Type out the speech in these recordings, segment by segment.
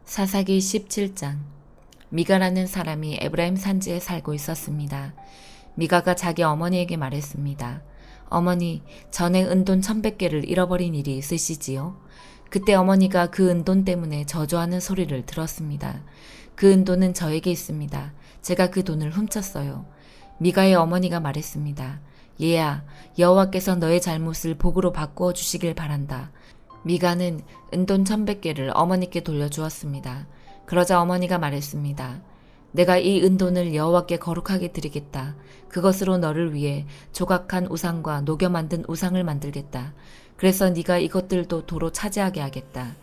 사사기 17장. 미가라는 사람이 에브라임 산지에 살고 있었습니다. 미가가 자기 어머니에게 말했습니다. 어머니, 전에 은돈 1,100개를 잃어버린 일이 있으시지요? 그때 어머니가 그 은돈 때문에 저주하는 소리를 들었습니다. 그 은돈은 저에게 있습니다. 제가 그 돈을 훔쳤어요. 미가의 어머니가 말했습니다. 얘야, 여호와께서 너의 잘못을 복으로 바꾸어 주시길 바란다. 미가는 은돈 1,100개를 어머니께 돌려주었습니다. 그러자 어머니가 말했습니다. 내가 이 은돈을 여호와께 거룩하게 드리겠다. 그것으로 너를 위해 조각한 우상과 녹여 만든 우상을 만들겠다. 그래서 네가 이것들도 도로 차지하게 하겠다.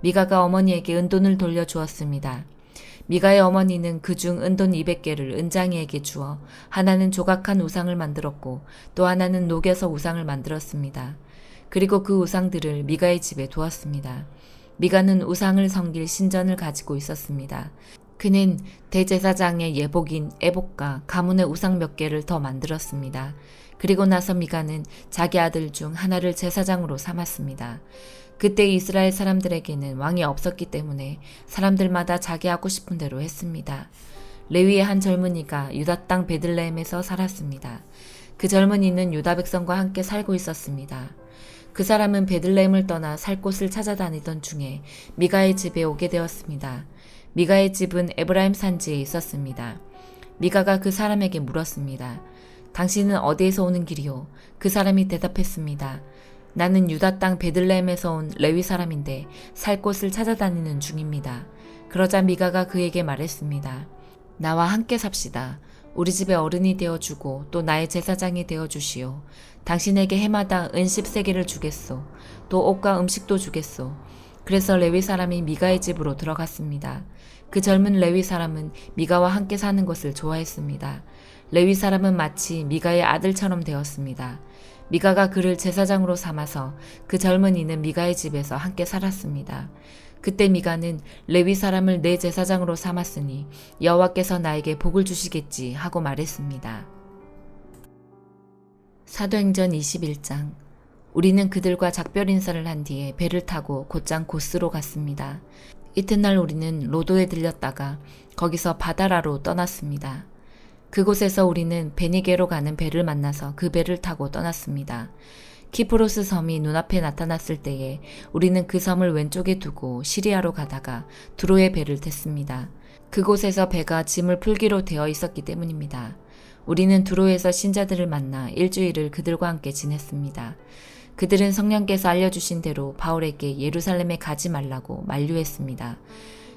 미가가 어머니에게 은돈을 돌려주었습니다. 미가의 어머니는 그중 은돈 200개를 은장이에게 주어 하나는 조각한 우상을 만들었고 또 하나는 녹여서 우상을 만들었습니다. 그리고 그 우상들을 미가의 집에 두었습니다. 미가는 우상을 섬길 신전을 가지고 있었습니다. 그는 대제사장의 예복인 에복과 가문의 우상 몇 개를 더 만들었습니다. 그리고 나서 미가는 자기 아들 중 하나를 제사장으로 삼았습니다. 그때 이스라엘 사람들에게는 왕이 없었기 때문에 사람들마다 자기 하고 싶은 대로 했습니다. 레위의 한 젊은이가 유다 땅 베들레헴에서 살았습니다. 그 젊은이는 유다 백성과 함께 살고 있었습니다. 그 사람은 베들레헴을 떠나 살 곳을 찾아다니던 중에 미가의 집에 오게 되었습니다. 미가의 집은 에브라임 산지에 있었습니다. 미가가 그 사람에게 물었습니다. 당신은 어디에서 오는 길이요? 그 사람이 대답했습니다. 나는 유다 땅 베들레헴에서 온 레위 사람인데 살 곳을 찾아다니는 중입니다. 그러자 미가가 그에게 말했습니다. 나와 함께 삽시다. 우리 집에 어른이 되어주고 또 나의 제사장이 되어주시오. 당신에게 해마다 은 10세겔을 주겠소. 또 옷과 음식도 주겠소. 그래서 레위 사람이 미가의 집으로 들어갔습니다. 그 젊은 레위 사람은 미가와 함께 사는 것을 좋아했습니다. 레위 사람은 마치 미가의 아들처럼 되었습니다. 미가가 그를 제사장으로 삼아서 그 젊은이는 미가의 집에서 함께 살았습니다. 그때 미가는 레위 사람을 내 제사장으로 삼았으니 여호와께서 나에게 복을 주시겠지 하고 말했습니다. 사도행전 21장. 우리는 그들과 작별 인사를 한 뒤에 배를 타고 곧장 고스로 갔습니다. 이튿날 우리는 로도에 들렸다가 거기서 바다라로 떠났습니다. 그곳에서 우리는 베니게로 가는 배를 만나서 그 배를 타고 떠났습니다. 키프로스 섬이 눈앞에 나타났을 때에 우리는 그 섬을 왼쪽에 두고 시리아로 가다가 두로의 배를 탔습니다. 그곳에서 배가 짐을 풀기로 되어 있었기 때문입니다. 우리는 두로에서 신자들을 만나 일주일을 그들과 함께 지냈습니다. 그들은 성령께서 알려주신 대로 바울에게 예루살렘에 가지 말라고 만류했습니다.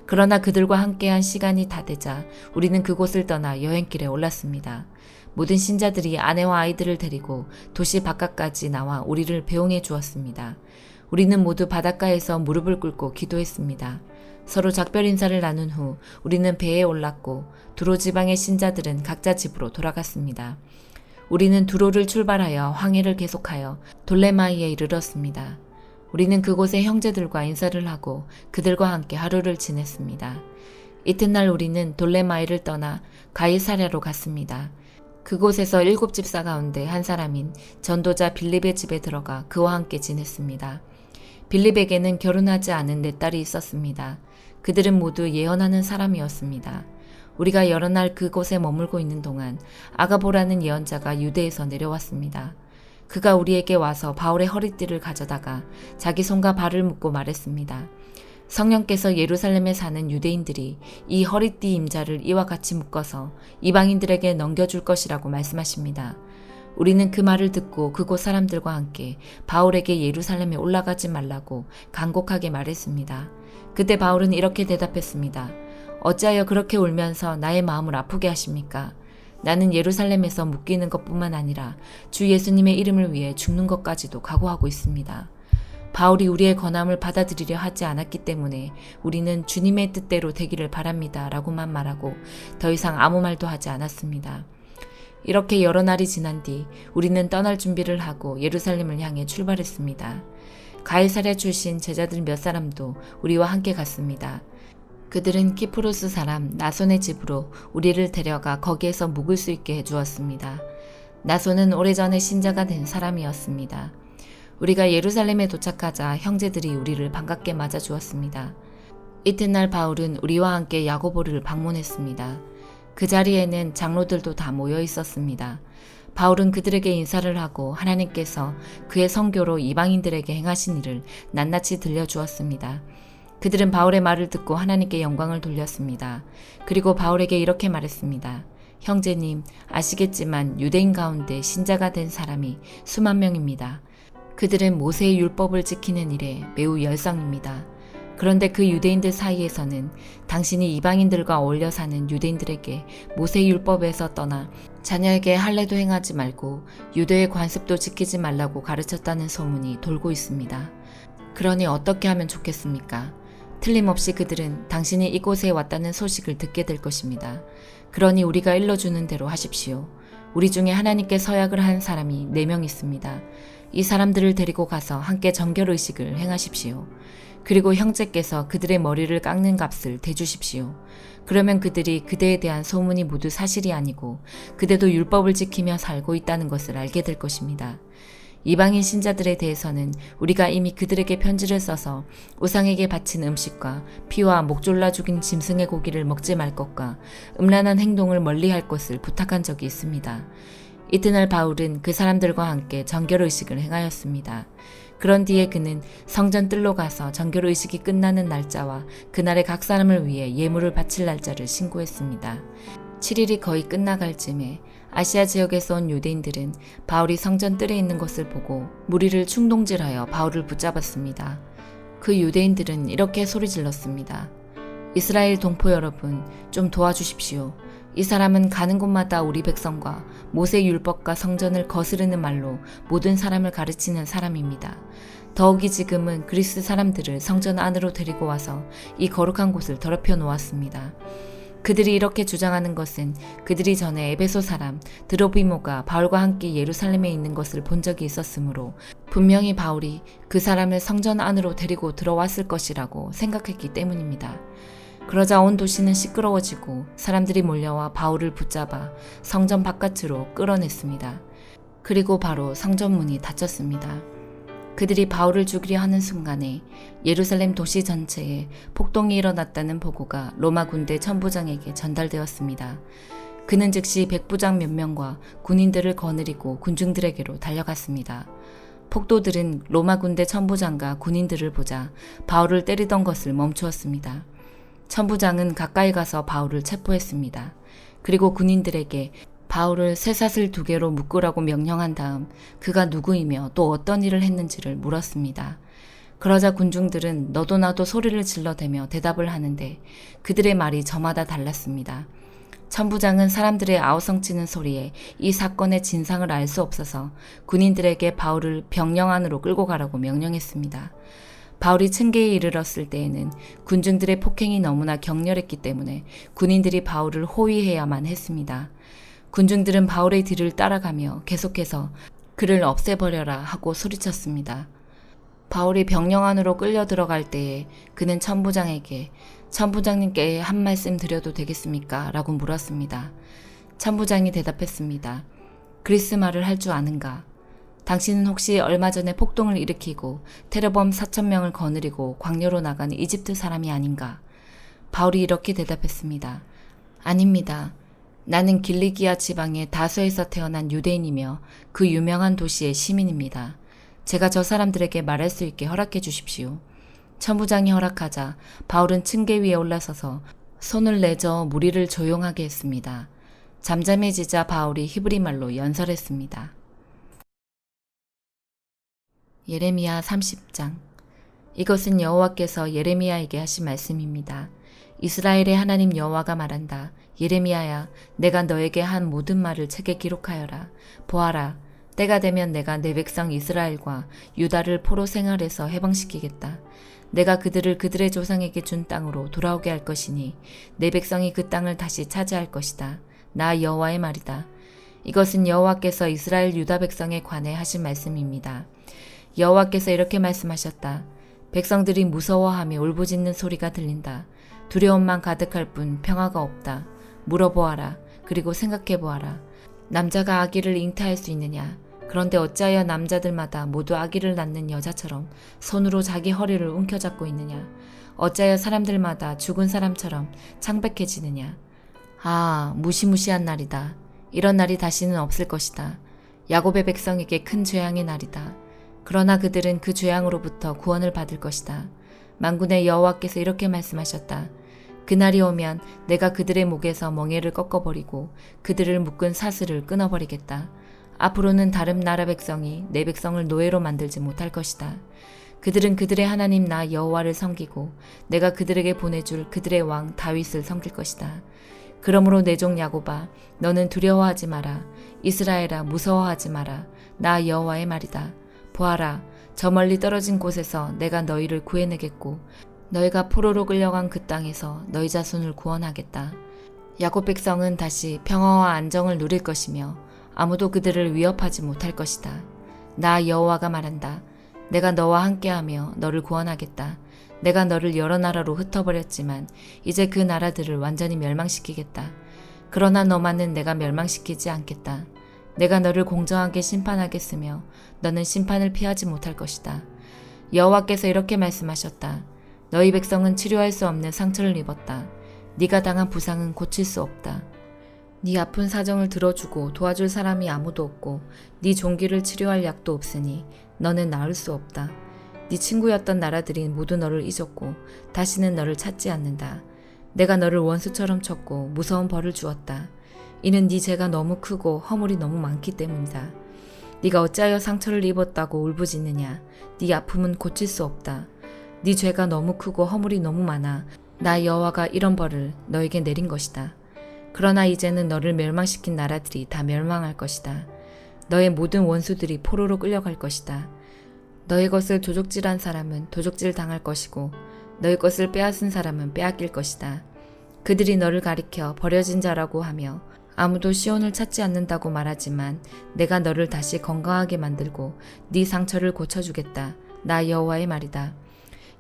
그러나 그들과 함께한 시간이 다 되자 우리는 그곳을 떠나 여행길에 올랐습니다. 모든 신자들이 아내와 아이들을 데리고 도시 바깥까지 나와 우리를 배웅해 주었습니다. 우리는 모두 바닷가에서 무릎을 꿇고 기도했습니다. 서로 작별 인사를 나눈 후 우리는 배에 올랐고 두로 지방의 신자들은 각자 집으로 돌아갔습니다. 우리는 두로를 출발하여 항해를 계속하여 돌레마이에 이르렀습니다. 우리는 그곳의 형제들과 인사를 하고 그들과 함께 하루를 지냈습니다. 이튿날 우리는 돌레마이를 떠나 가이사랴로 갔습니다. 그곳에서 7집사 가운데 한 사람인 전도자 빌립의 집에 들어가 그와 함께 지냈습니다. 빌립에게는 결혼하지 않은 4딸이 있었습니다. 그들은 모두 예언하는 사람이었습니다. 우리가 여러 날 그곳에 머물고 있는 동안 아가보라는 예언자가 유대에서 내려왔습니다. 그가 우리에게 와서 바울의 허리띠를 가져다가 자기 손과 발을 묶고 말했습니다. 성령께서 예루살렘에 사는 유대인들이 이 허리띠 임자를 이와 같이 묶어서 이방인들에게 넘겨줄 것이라고 말씀하십니다. 우리는 그 말을 듣고 그곳 사람들과 함께 바울에게 예루살렘에 올라가지 말라고 간곡하게 말했습니다. 그때 바울은 이렇게 대답했습니다. 어찌하여 그렇게 울면서 나의 마음을 아프게 하십니까? 나는 예루살렘에서 묶이는 것뿐만 아니라 주 예수님의 이름을 위해 죽는 것까지도 각오하고 있습니다. 바울이 우리의 권함을 받아들이려 하지 않았기 때문에 우리는 주님의 뜻대로 되기를 바랍니다 라고만 말하고 더 이상 아무 말도 하지 않았습니다. 이렇게 여러 날이 지난 뒤 우리는 떠날 준비를 하고 예루살렘을 향해 출발했습니다. 가이사랴 출신 제자들 몇 사람도 우리와 함께 갔습니다. 그들은 키프로스 사람 나손의 집으로 우리를 데려가 거기에서 묵을 수 있게 해주었습니다. 나손은 오래전에 신자가 된 사람이었습니다. 우리가 예루살렘에 도착하자 형제들이 우리를 반갑게 맞아주었습니다. 이튿날 바울은 우리와 함께 야고보를 방문했습니다. 그 자리에는 장로들도 다 모여 있었습니다. 바울은 그들에게 인사를 하고 하나님께서 그의 선교로 이방인들에게 행하신 일을 낱낱이 들려주었습니다. 그들은 바울의 말을 듣고 하나님께 영광을 돌렸습니다. 그리고 바울에게 이렇게 말했습니다. 형제님, 아시겠지만 유대인 가운데 신자가 된 사람이 수만 명입니다. 그들은 모세의 율법을 지키는 일에 매우 열성입니다. 그런데 그 유대인들 사이에서는 당신이 이방인들과 어울려 사는 유대인들에게 모세의 율법에서 떠나 자녀에게 할례도 행하지 말고 유대의 관습도 지키지 말라고 가르쳤다는 소문이 돌고 있습니다. 그러니 어떻게 하면 좋겠습니까? 틀림없이 그들은 당신이 이곳에 왔다는 소식을 듣게 될 것입니다. 그러니 우리가 일러주는 대로 하십시오. 우리 중에 하나님께 서약을 한 사람이 4명 있습니다. 이 사람들을 데리고 가서 함께 정결의식을 행하십시오. 그리고 형제께서 그들의 머리를 깎는 값을 대주십시오. 그러면 그들이 그대에 대한 소문이 모두 사실이 아니고 그대도 율법을 지키며 살고 있다는 것을 알게 될 것입니다. 이방인 신자들에 대해서는 우리가 이미 그들에게 편지를 써서 우상에게 바친 음식과 피와 목 졸라 죽인 짐승의 고기를 먹지 말 것과 음란한 행동을 멀리할 것을 부탁한 적이 있습니다. 이튿날 바울은 그 사람들과 함께 정결의식을 행하였습니다. 그런 뒤에 그는 성전 뜰로 가서 정결의식이 끝나는 날짜와 그날의 각 사람을 위해 예물을 바칠 날짜를 신고했습니다. 7일이 거의 끝나갈 즈음에 아시아 지역에서 온 유대인들은 바울이 성전 뜰에 있는 것을 보고 무리를 충동질하여 바울을 붙잡았습니다. 그 유대인들은 이렇게 소리질렀습니다. 이스라엘 동포 여러분, 좀 도와주십시오. 이 사람은 가는 곳마다 우리 백성과 모세 율법과 성전을 거스르는 말로 모든 사람을 가르치는 사람입니다. 더욱이 지금은 그리스 사람들을 성전 안으로 데리고 와서 이 거룩한 곳을 더럽혀 놓았습니다. 그들이 이렇게 주장하는 것은 그들이 전에 에베소 사람 드로비모가 바울과 함께 예루살렘에 있는 것을 본 적이 있었으므로 분명히 바울이 그 사람을 성전 안으로 데리고 들어왔을 것이라고 생각했기 때문입니다. 그러자 온 도시는 시끄러워지고 사람들이 몰려와 바울을 붙잡아 성전 바깥으로 끌어냈습니다. 그리고 바로 성전 문이 닫혔습니다. 그들이 바울을 죽이려 하는 순간에 예루살렘 도시 전체에 폭동이 일어났다는 보고가 로마 군대 천부장에게 전달되었습니다. 그는 즉시 백부장 몇 명과 군인들을 거느리고 군중들에게로 달려갔습니다. 폭도들은 로마 군대 천부장과 군인들을 보자 바울을 때리던 것을 멈추었습니다. 천부장은 가까이 가서 바울을 체포했습니다. 그리고 군인들에게 바울을 쇠사슬 2개로 묶으라고 명령한 다음 그가 누구이며 또 어떤 일을 했는지를 물었습니다. 그러자 군중들은 너도 나도 소리를 질러대며 대답을 하는데 그들의 말이 저마다 달랐습니다. 천부장은 사람들의 아우성치는 소리에 이 사건의 진상을 알 수 없어서 군인들에게 바울을 병영 안으로 끌고 가라고 명령했습니다. 바울이 층계에 이르렀을 때에는 군중들의 폭행이 너무나 격렬했기 때문에 군인들이 바울을 호위해야만 했습니다. 군중들은 바울의 뒤를 따라가며 계속해서 그를 없애버려라 하고 소리쳤습니다. 바울이 병영 안으로 끌려 들어갈 때에 그는 천부장에게 천부장님께 한 말씀 드려도 되겠습니까? 라고 물었습니다. 천부장이 대답했습니다. 그리스 말을 할 줄 아는가? 당신은 혹시 얼마 전에 폭동을 일으키고 테러범 4,000명을 거느리고 광야로 나간 이집트 사람이 아닌가? 바울이 이렇게 대답했습니다. 아닙니다. 나는 길리기아 지방의 다소에서 태어난 유대인이며 그 유명한 도시의 시민입니다. 제가 저 사람들에게 말할 수 있게 허락해 주십시오. 천부장이 허락하자 바울은 층계 위에 올라서서 손을 내저 무리를 조용하게 했습니다. 잠잠해지자 바울이 히브리 말로 연설했습니다. 예레미야 30장. 이것은 여호와께서 예레미야에게 하신 말씀입니다. 이스라엘의 하나님 여호와가 말한다. 예레미야야, 내가 너에게 한 모든 말을 책에 기록하여라. 보아라, 때가 되면 내가 내 백성 이스라엘과 유다를 포로 생활에서 해방시키겠다. 내가 그들을 그들의 조상에게 준 땅으로 돌아오게 할 것이니 내 백성이 그 땅을 다시 차지할 것이다. 나 여호와의 말이다. 이것은 여호와께서 이스라엘 유다 백성에 관해 하신 말씀입니다. 여호와께서 이렇게 말씀하셨다. 백성들이 무서워하며 울부짖는 소리가 들린다. 두려움만 가득할 뿐 평화가 없다. 물어보아라. 그리고 생각해보아라. 남자가 아기를 잉태할 수 있느냐? 그런데 어찌하여 남자들마다 모두 아기를 낳는 여자처럼 손으로 자기 허리를 움켜잡고 있느냐? 어찌하여 사람들마다 죽은 사람처럼 창백해지느냐? 아, 무시무시한 날이다. 이런 날이 다시는 없을 것이다. 야곱의 백성에게 큰 재앙의 날이다. 그러나 그들은 그 재앙으로부터 구원을 받을 것이다. 만군의 여호와께서 이렇게 말씀하셨다. 그날이 오면 내가 그들의 목에서 멍에를 꺾어버리고 그들을 묶은 사슬을 끊어버리겠다. 앞으로는 다른 나라 백성이 내 백성을 노예로 만들지 못할 것이다. 그들은 그들의 하나님 나 여호와를 섬기고 내가 그들에게 보내줄 그들의 왕 다윗을 섬길 것이다. 그러므로 내 종 야곱아, 너는 두려워하지 마라. 이스라엘아, 무서워하지 마라. 나 여호와의 말이다. 보아라, 저 멀리 떨어진 곳에서 내가 너희를 구해내겠고 너희가 포로로 끌려간 그 땅에서 너희 자손을 구원하겠다. 야곱 백성은 다시 평화와 안정을 누릴 것이며 아무도 그들을 위협하지 못할 것이다. 나 여호와가 말한다. 내가 너와 함께하며 너를 구원하겠다. 내가 너를 여러 나라로 흩어버렸지만 이제 그 나라들을 완전히 멸망시키겠다. 그러나 너만은 내가 멸망시키지 않겠다. 내가 너를 공정하게 심판하겠으며 너는 심판을 피하지 못할 것이다. 여호와께서 이렇게 말씀하셨다. 너희 백성은 치료할 수 없는 상처를 입었다. 네가 당한 부상은 고칠 수 없다. 네 아픈 사정을 들어주고 도와줄 사람이 아무도 없고 네 종기를 치료할 약도 없으니 너는 나을 수 없다. 네 친구였던 나라들이 모두 너를 잊었고 다시는 너를 찾지 않는다. 내가 너를 원수처럼 쳤고 무서운 벌을 주었다. 이는 네 죄가 너무 크고 허물이 너무 많기 때문이다. 네가 어찌하여 상처를 입었다고 울부짖느냐. 네 아픔은 고칠 수 없다. 네 죄가 너무 크고 허물이 너무 많아 나 여호와가 이런 벌을 너에게 내린 것이다. 그러나 이제는 너를 멸망시킨 나라들이 다 멸망할 것이다. 너의 모든 원수들이 포로로 끌려갈 것이다. 너의 것을 도적질한 사람은 도적질 당할 것이고 너의 것을 빼앗은 사람은 빼앗길 것이다. 그들이 너를 가리켜 버려진 자라고 하며 아무도 시온을 찾지 않는다고 말하지만 내가 너를 다시 건강하게 만들고 네 상처를 고쳐주겠다. 나 여호와의 말이다.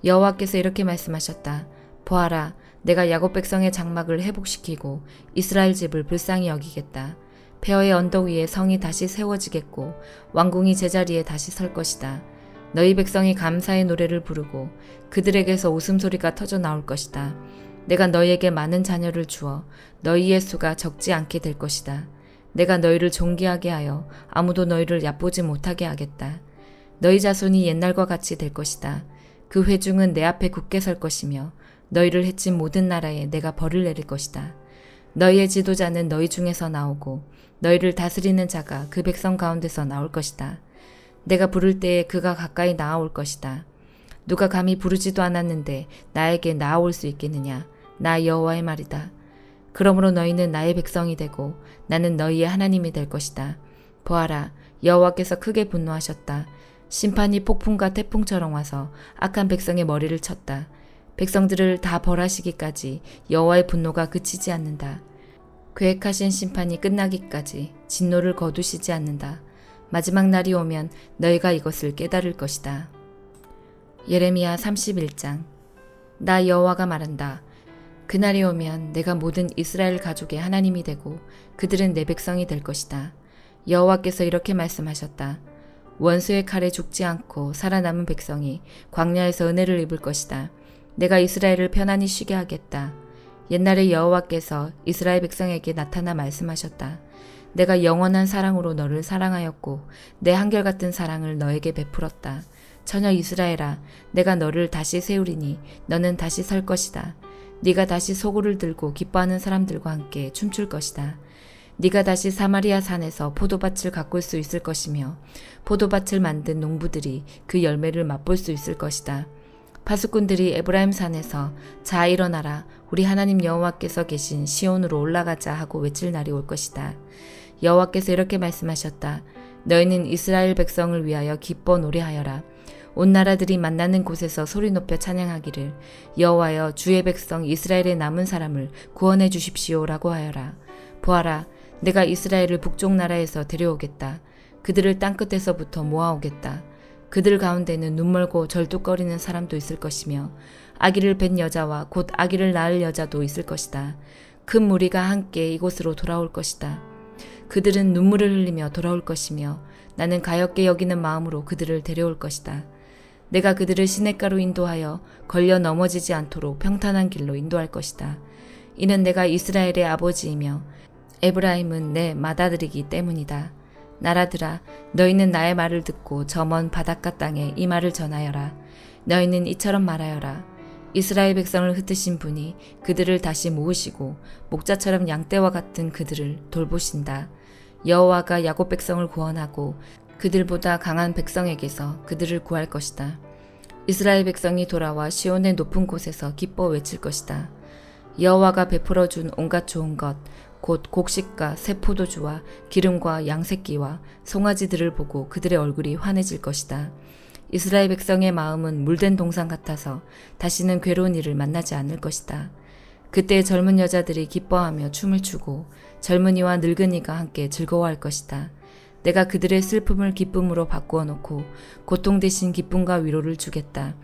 여호와께서 이렇게 말씀하셨다. 보아라, 내가 야곱 백성의 장막을 회복시키고 이스라엘 집을 불쌍히 여기겠다. 폐허의 언덕 위에 성이 다시 세워지겠고 왕궁이 제자리에 다시 설 것이다. 너희 백성이 감사의 노래를 부르고 그들에게서 웃음소리가 터져 나올 것이다. 내가 너희에게 많은 자녀를 주어 너희의 수가 적지 않게 될 것이다. 내가 너희를 존귀하게 하여 아무도 너희를 얕보지 못하게 하겠다. 너희 자손이 옛날과 같이 될 것이다. 그 회중은 내 앞에 굳게 설 것이며 너희를 해친 모든 나라에 내가 벌을 내릴 것이다. 너희의 지도자는 너희 중에서 나오고 너희를 다스리는 자가 그 백성 가운데서 나올 것이다. 내가 부를 때에 그가 가까이 나아올 것이다. 누가 감히 부르지도 않았는데 나에게 나아올 수 있겠느냐. 나 여호와의 말이다. 그러므로 너희는 나의 백성이 되고 나는 너희의 하나님이 될 것이다. 보아라, 여호와께서 크게 분노하셨다. 심판이 폭풍과 태풍처럼 와서 악한 백성의 머리를 쳤다. 백성들을 다 벌하시기까지 여호와의 분노가 그치지 않는다. 계획하신 심판이 끝나기까지 진노를 거두시지 않는다. 마지막 날이 오면 너희가 이것을 깨달을 것이다. 예레미야 31장. 나 여호와가 말한다. 그날이 오면 내가 모든 이스라엘 가족의 하나님이 되고 그들은 내 백성이 될 것이다. 여호와께서 이렇게 말씀하셨다. 원수의 칼에 죽지 않고 살아남은 백성이 광야에서 은혜를 입을 것이다. 내가 이스라엘을 편안히 쉬게 하겠다. 옛날에 여호와께서 이스라엘 백성에게 나타나 말씀하셨다. 내가 영원한 사랑으로 너를 사랑하였고 내 한결같은 사랑을 너에게 베풀었다. 처녀 이스라엘아, 내가 너를 다시 세우리니 너는 다시 설 것이다. 네가 다시 소고를 들고 기뻐하는 사람들과 함께 춤출 것이다. 네가 다시 사마리아 산에서 포도밭을 가꿀 수 있을 것이며 포도밭을 만든 농부들이 그 열매를 맛볼 수 있을 것이다. 파수꾼들이 에브라임 산에서 자 일어나라, 우리 하나님 여호와께서 계신 시온으로 올라가자 하고 외칠 날이 올 것이다. 여호와께서 이렇게 말씀하셨다. 너희는 이스라엘 백성을 위하여 기뻐 노래하여라. 온 나라들이 만나는 곳에서 소리 높여 찬양하기를 여호와여, 주의 백성 이스라엘의 남은 사람을 구원해 주십시오라고 하여라. 보아라, 내가 이스라엘을 북쪽 나라에서 데려오겠다. 그들을 땅끝에서부터 모아오겠다. 그들 가운데는 눈멀고 절뚝거리는 사람도 있을 것이며 아기를 뵌 여자와 곧 아기를 낳을 여자도 있을 것이다. 큰 무리가 함께 이곳으로 돌아올 것이다. 그들은 눈물을 흘리며 돌아올 것이며 나는 가엾게 여기는 마음으로 그들을 데려올 것이다. 내가 그들을 시냇가로 인도하여 걸려 넘어지지 않도록 평탄한 길로 인도할 것이다. 이는 내가 이스라엘의 아버지이며 에브라임은 내 맏아들이기 때문이다. 나라들아, 너희는 나의 말을 듣고 저 먼 바닷가 땅에 이 말을 전하여라. 너희는 이처럼 말하여라. 이스라엘 백성을 흩으신 분이 그들을 다시 모으시고 목자처럼 양떼와 같은 그들을 돌보신다. 여호와가 야곱 백성을 구원하고 그들보다 강한 백성에게서 그들을 구할 것이다. 이스라엘 백성이 돌아와 시온의 높은 곳에서 기뻐 외칠 것이다. 여호와가 베풀어 준 온갖 좋은 것, 곧 곡식과 새 포도주와 기름과 양새끼와 송아지들을 보고 그들의 얼굴이 환해질 것이다. 이스라엘 백성의 마음은 물된 동상 같아서 다시는 괴로운 일을 만나지 않을 것이다. 그때 젊은 여자들이 기뻐하며 춤을 추고 젊은이와 늙은이가 함께 즐거워할 것이다. 내가 그들의 슬픔을 기쁨으로 바꾸어 놓고 고통 대신 기쁨과 위로를 주겠다.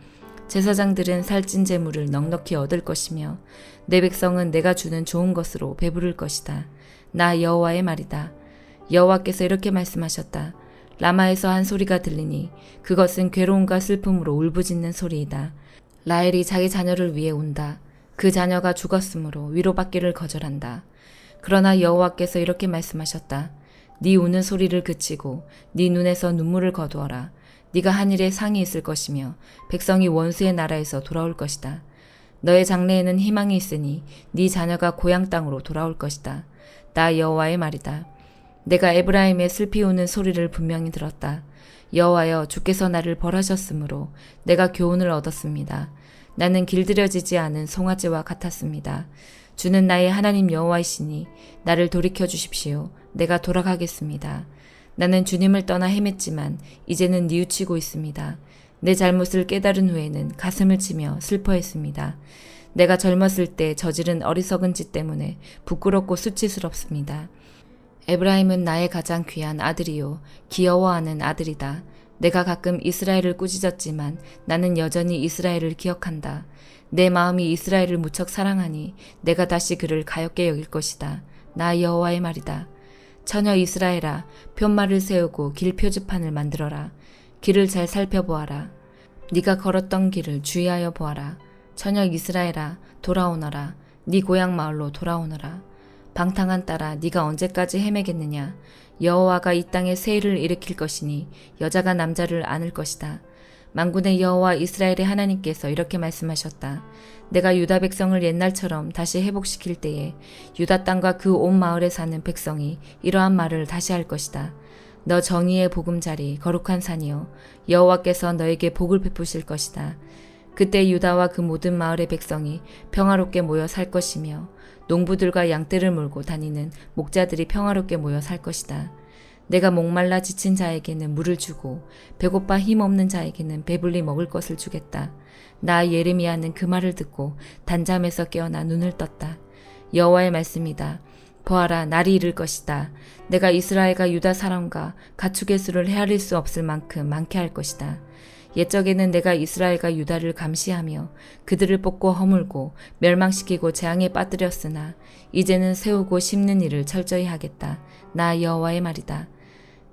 제사장들은 살찐 재물을 넉넉히 얻을 것이며 내 백성은 내가 주는 좋은 것으로 배부를 것이다. 나 여호와의 말이다. 여호와께서 이렇게 말씀하셨다. 라마에서 한 소리가 들리니 그것은 괴로움과 슬픔으로 울부짖는 소리이다. 라헬이 자기 자녀를 위해 운다. 그 자녀가 죽었으므로 위로받기를 거절한다. 그러나 여호와께서 이렇게 말씀하셨다. 네 우는 소리를 그치고 네 눈에서 눈물을 거두어라. 네가 하늘에 상이 있을 것이며 백성이 원수의 나라에서 돌아올 것이다. 너의 장래에는 희망이 있으니 네 자녀가 고향 땅으로 돌아올 것이다. 나 여호와의 말이다. 내가 에브라임의 슬피 우는 소리를 분명히 들었다. 여호와여, 주께서 나를 벌하셨으므로 내가 교훈을 얻었습니다. 나는 길들여지지 않은 송아지와 같았습니다. 주는 나의 하나님 여호와이시니 나를 돌이켜 주십시오. 내가 돌아가겠습니다. 나는 주님을 떠나 헤맸지만 이제는 뉘우치고 있습니다. 내 잘못을 깨달은 후에는 가슴을 치며 슬퍼했습니다. 내가 젊었을 때 저지른 어리석은 짓 때문에 부끄럽고 수치스럽습니다. 에브라임은 나의 가장 귀한 아들이요 귀여워하는 아들이다. 내가 가끔 이스라엘을 꾸짖었지만 나는 여전히 이스라엘을 기억한다. 내 마음이 이스라엘을 무척 사랑하니 내가 다시 그를 가엾게 여길 것이다. 나 여호와의 말이다. 처녀 이스라엘아, 푯말을 세우고 길 표지판을 만들어라. 길을 잘 살펴보아라. 네가 걸었던 길을 주의하여 보아라. 처녀 이스라엘아, 돌아오너라. 네 고향 마을로 돌아오너라. 방탕한 딸아, 네가 언제까지 헤매겠느냐. 여호와가 이 땅에 세일을 일으킬 것이니 여자가 남자를 안을 것이다. 만군의 여호와 이스라엘의 하나님께서 이렇게 말씀하셨다. 내가 유다 백성을 옛날처럼 다시 회복시킬 때에 유다 땅과 그 온 마을에 사는 백성이 이러한 말을 다시 할 것이다. 너 정의의 보금자리 거룩한 산이여, 여호와께서 너에게 복을 베푸실 것이다. 그때 유다와 그 모든 마을의 백성이 평화롭게 모여 살 것이며 농부들과 양떼를 몰고 다니는 목자들이 평화롭게 모여 살 것이다. 내가 목말라 지친 자에게는 물을 주고 배고파 힘없는 자에게는 배불리 먹을 것을 주겠다. 나 예레미야는 그 말을 듣고 단잠에서 깨어나 눈을 떴다. 여호와의 말씀이다. 보아라, 날이 이를 것이다. 내가 이스라엘과 유다 사람과 가축의 수를 헤아릴 수 없을 만큼 많게 할 것이다. 옛적에는 내가 이스라엘과 유다를 감시하며 그들을 뽑고 허물고 멸망시키고 재앙에 빠뜨렸으나 이제는 세우고 심는 일을 철저히 하겠다. 나 여호와의 말이다.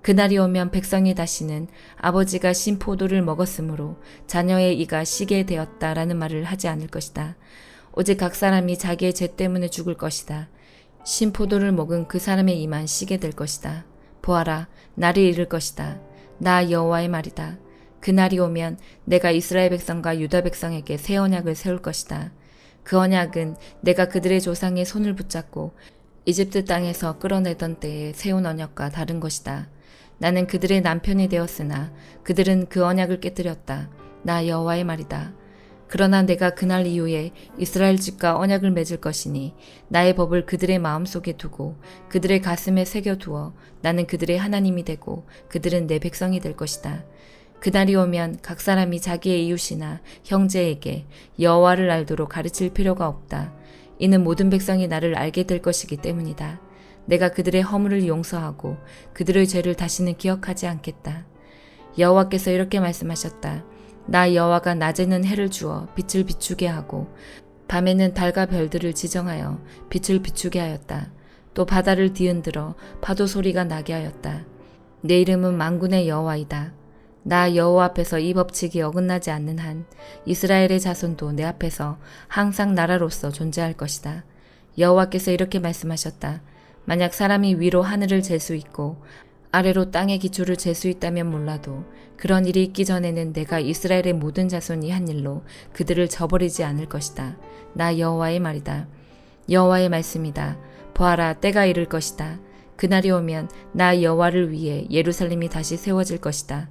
그날이 오면 백성이 다시는 아버지가 신 포도를 먹었으므로 자녀의 이가 시게 되었다라는 말을 하지 않을 것이다. 오직 각 사람이 자기의 죄 때문에 죽을 것이다. 신 포도를 먹은 그 사람의 이만 시게 될 것이다. 보아라, 날이 이를 것이다. 나 여호와의 말이다. 그날이 오면 내가 이스라엘 백성과 유다 백성에게 새 언약을 세울 것이다. 그 언약은 내가 그들의 조상의 손을 붙잡고 이집트 땅에서 끌어내던 때에 세운 언약과 다른 것이다. 나는 그들의 남편이 되었으나 그들은 그 언약을 깨뜨렸다. 나 여호와의 말이다. 그러나 내가 그날 이후에 이스라엘 집과 언약을 맺을 것이니 나의 법을 그들의 마음속에 두고 그들의 가슴에 새겨두어 나는 그들의 하나님이 되고 그들은 내 백성이 될 것이다. 그날이 오면 각 사람이 자기의 이웃이나 형제에게 여호와를 알도록 가르칠 필요가 없다. 이는 모든 백성이 나를 알게 될 것이기 때문이다. 내가 그들의 허물을 용서하고 그들의 죄를 다시는 기억하지 않겠다. 여호와께서 이렇게 말씀하셨다. 나 여호와가 낮에는 해를 주어 빛을 비추게 하고 밤에는 달과 별들을 지정하여 빛을 비추게 하였다. 또 바다를 뒤흔들어 파도 소리가 나게 하였다. 내 이름은 만군의 여호와이다. 나 여호와 앞에서 이 법칙이 어긋나지 않는 한 이스라엘의 자손도 내 앞에서 항상 나라로서 존재할 것이다. 여호와께서 이렇게 말씀하셨다. 만약 사람이 위로 하늘을 잴 수 있고 아래로 땅의 기초를 잴 수 있다면 몰라도 그런 일이 있기 전에는 내가 이스라엘의 모든 자손이 한 일로 그들을 저버리지 않을 것이다. 나 여호와의 말이다. 여호와의 말씀이다. 보아라, 때가 이를 것이다. 그날이 오면 나 여호와를 위해 예루살렘이 다시 세워질 것이다.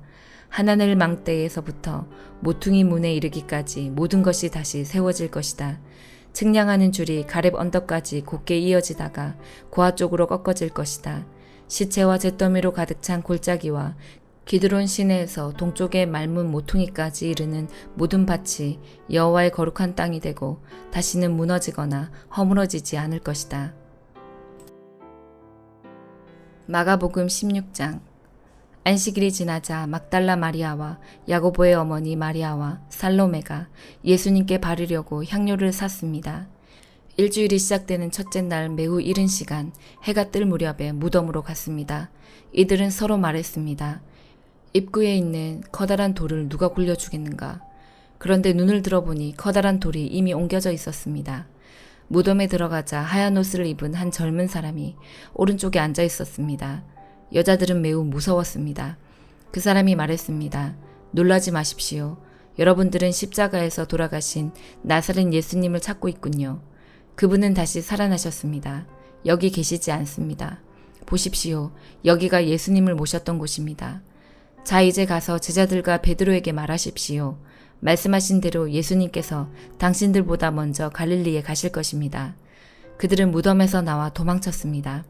하나늘 망대에서부터 모퉁이 문에 이르기까지 모든 것이 다시 세워질 것이다. 측량하는 줄이 가렙 언덕까지 곧게 이어지다가 고아 쪽으로 꺾어질 것이다. 시체와 잿더미로 가득 찬 골짜기와 기드론 시내에서 동쪽의 맑은 모퉁이까지 이르는 모든 밭이 여호와의 거룩한 땅이 되고 다시는 무너지거나 허물어지지 않을 것이다. 마가복음 16장. 안식일이 지나자 막달라 마리아와 야고보의 어머니 마리아와 살로메가 예수님께 바르려고 향료를 샀습니다. 일주일이 시작되는 첫째 날 매우 이른 시간, 해가 뜰 무렵에 무덤으로 갔습니다. 이들은 서로 말했습니다. 입구에 있는 커다란 돌을 누가 굴려주겠는가? 그런데 눈을 들어보니 커다란 돌이 이미 옮겨져 있었습니다. 무덤에 들어가자 하얀 옷을 입은 한 젊은 사람이 오른쪽에 앉아 있었습니다. 여자들은 매우 무서웠습니다. 그 사람이 말했습니다. 놀라지 마십시오. 여러분들은 십자가에서 돌아가신 나사렛 예수님을 찾고 있군요. 그분은 다시 살아나셨습니다. 여기 계시지 않습니다. 보십시오. 여기가 예수님을 모셨던 곳입니다. 자, 이제 가서 제자들과 베드로에게 말하십시오. 말씀하신 대로 예수님께서 당신들보다 먼저 갈릴리에 가실 것입니다. 그들은 무덤에서 나와 도망쳤습니다.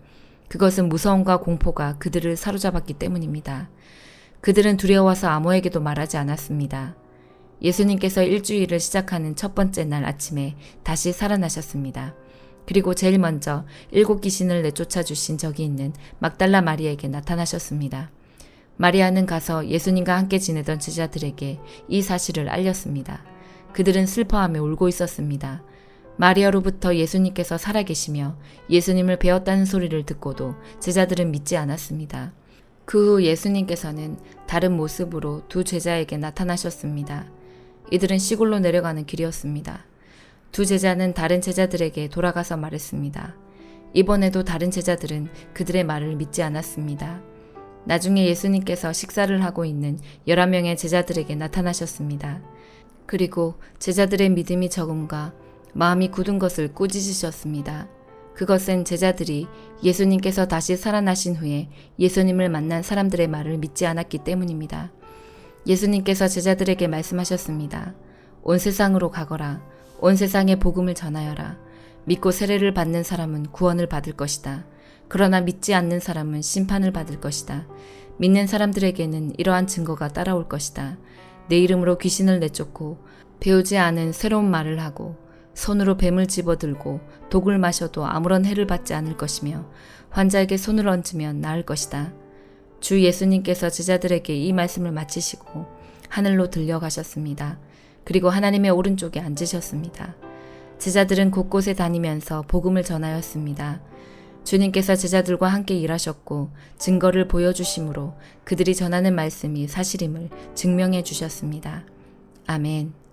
그것은 무서움과 공포가 그들을 사로잡았기 때문입니다. 그들은 두려워서 아무에게도 말하지 않았습니다. 예수님께서 일주일을 시작하는 첫 번째 날 아침에 다시 살아나셨습니다. 그리고 제일 먼저 7 귀신을 내쫓아 주신 적이 있는 막달라 마리아에게 나타나셨습니다. 마리아는 가서 예수님과 함께 지내던 제자들에게 이 사실을 알렸습니다. 그들은 슬퍼하며 울고 있었습니다. 마리아로부터 예수님께서 살아계시며 예수님을 배웠다는 소리를 듣고도 제자들은 믿지 않았습니다. 그 후 예수님께서는 다른 모습으로 2 제자에게 나타나셨습니다. 이들은 시골로 내려가는 길이었습니다. 2 제자는 다른 제자들에게 돌아가서 말했습니다. 이번에도 다른 제자들은 그들의 말을 믿지 않았습니다. 나중에 예수님께서 식사를 하고 있는 11명의 제자들에게 나타나셨습니다. 그리고 제자들의 믿음이 적음과 마음이 굳은 것을 꾸짖으셨습니다. 그것은 제자들이 예수님께서 다시 살아나신 후에 예수님을 만난 사람들의 말을 믿지 않았기 때문입니다. 예수님께서 제자들에게 말씀하셨습니다. 온 세상으로 가거라. 온 세상에 복음을 전하여라. 믿고 세례를 받는 사람은 구원을 받을 것이다. 그러나 믿지 않는 사람은 심판을 받을 것이다. 믿는 사람들에게는 이러한 증거가 따라올 것이다. 내 이름으로 귀신을 내쫓고 배우지 않은 새로운 말을 하고 손으로 뱀을 집어들고 독을 마셔도 아무런 해를 받지 않을 것이며 환자에게 손을 얹으면 나을 것이다. 주 예수님께서 제자들에게 이 말씀을 마치시고 하늘로 들려가셨습니다. 그리고 하나님의 오른쪽에 앉으셨습니다. 제자들은 곳곳에 다니면서 복음을 전하였습니다. 주님께서 제자들과 함께 일하셨고 증거를 보여주심으로 그들이 전하는 말씀이 사실임을 증명해 주셨습니다. 아멘.